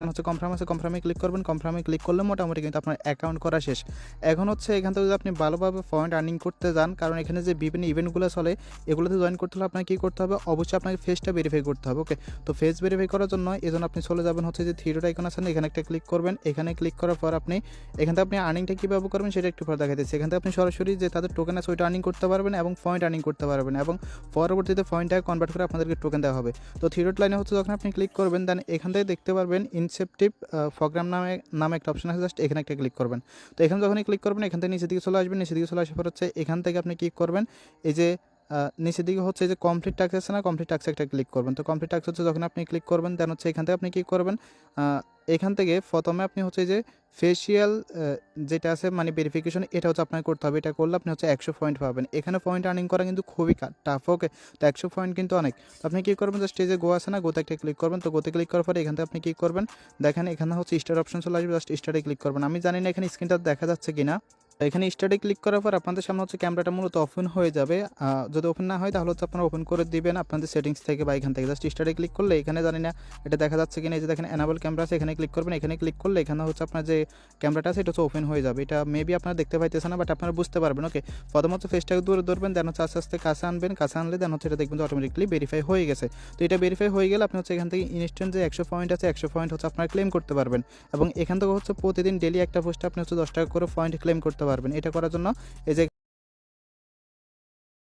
হচ্ছে কনফার্ম আছে, কনফার্মে ক্লিক করবেন। কনফার্মে ক্লিক করলে মোটামুটি কিন্তু আপনার অ্যাকাউন্ট করা শেষ। এখন হচ্ছে এখান থেকে যদি আপনি ভালোভাবে পয়েন্ট আর্নিং করতে যান, কারণ এখানে যে বিভিন্ন ইভেন্টগুলো চলে এগুলোতে জয়েন করতে হলে আপনাকে কী করতে হবে, অবশ্যই আপনাকে ফেসটা ভেরিফাই করতে হবে। ওকে, তো ফেস ভেরিফাই করার জন্য এজন্য আপনি চলে যাবেন হচ্ছে যে থ্রি ডট আইকন আছে না, এখানে একটা ক্লিক করবেন। এখানে ক্লিক করার পর আপনি এখান থেকে আপনি আর্নিংটা কীভাবে করবেন সেটা একটু পরে দেখা দিচ্ছি। এখান থেকে আপনি সরাসরি যে তাদের টোকেন আছে ওইটা আর্নিং করতে পারবেন এবং পয়েন্ট আর্নিং করতে পারবেন এবং পরবর্তীতে পয়েন্টটাকে কনভার্ট করে আপনাদেরকে টোকেন দেওয়া হবে। তো থ্রি ডট লাইনে হচ্ছে যখন আপনি ক্লিক করবেন দেন এখান থেকে দেখতে পারবেন ইনসেপটিভ প্রোগ্রাম নামে একটা অপশন আছে, জাস্ট এখানে একটা ক্লিক করবেন। তো এখানে যখনই ক্লিক করবেন এখান থেকে নিচের দিকে চলে আসবেন। নিচের দিকে চলে আসার পর হচ্ছে এখান থেকে আপনি কী করবেন, এই যে নিচের দিকে হচ্ছে যে কমপ্লিট টাস্ক আছে না, কমপ্লিট টাস্কে একটা ক্লিক করবেন। তো কমপ্লিট টাস্ক হচ্ছে যখন আপনি ক্লিক করবেন দেন হচ্ছে এখান থেকে আপনি কী করবেন, এখান থেকে প্রথমে আপনি হচ্ছে যে ফেসিয়াল যেটা আছে মানে ভেরিফিকেশন, এটা হচ্ছে আপনাকে করতে হবে। এটা করলে আপনি হচ্ছে 100 পয়েন্ট পাবেন। এখানে পয়েন্ট আর্নিং করা কিন্তু খুবই টাফ। ওকে, তো 100 পয়েন্ট কিন্তু অনেক। তো আপনি কী করবেন, জাস্ট এই যে গো আছে না, গোতে একটা ক্লিক করবেন। তো গোতে ক্লিক করার পরে এখান থেকে আপনি কী করবেন, দেখেন এখানে হচ্ছে স্টার অপশন চলে আসবে, জাস্ট স্টারে ক্লিক করবেন। আমি জানি না এখানে স্ক্রিনটা দেখা যাচ্ছে কিনা। এখানে স্টার্টে ক্লিক করার পর আপনাদের সামনে হচ্ছে ক্যামেরাটা মূলত ওপেন হয়ে যাবে। যদি ওপেন না হয় তাহলে হচ্ছে আপনারা ওপেন করে দিবেন আপনাদের সেটিংস থেকে বা এখান থেকে। জাস্ট স্টার্টে ক্লিক করলে এখানে জানি না এটা দেখা যাচ্ছে কিনা, এই যে দেখেন এনাবল ক্যামেরা আছে, এখানে ক্লিক করবেন। এখানে ক্লিক করলে এখানে হচ্ছে আপনার যে ক্যামেরাটা আছে এটা হচ্ছে ওপেন হয়ে যাবে। এটা মেবি আপনারা দেখতে পাইতেছেন না, বাট আপনারা বুঝতে পারবেন। ওকে, প্রথম হচ্ছে ফেসটাকে দূরে ধরবেন, দেন হচ্ছে আস্তে আস্তে কাছে আনবেন। কাছে আনলে দেন হচ্ছে এটা দেখবেন অটোমেটিকলি ভেরিফাই হয়ে গেছে। তো এটা ভেরিফাই হয়ে গেলে আপনি হচ্ছে এখান থেকে ইনস্ট্যান্ট যে 100 পয়েন্ট আছে 100 পয়েন্ট হচ্ছে আপনারা ক্লেম করতে পারবেন এবং এখান থেকে হচ্ছে প্রতিদিন ডেলি একটা পোস্টে আপনি হচ্ছে 10 টাকা করে পয়েন্ট ক্লেম করতে পারবেন। এটা করার জন্য এই যে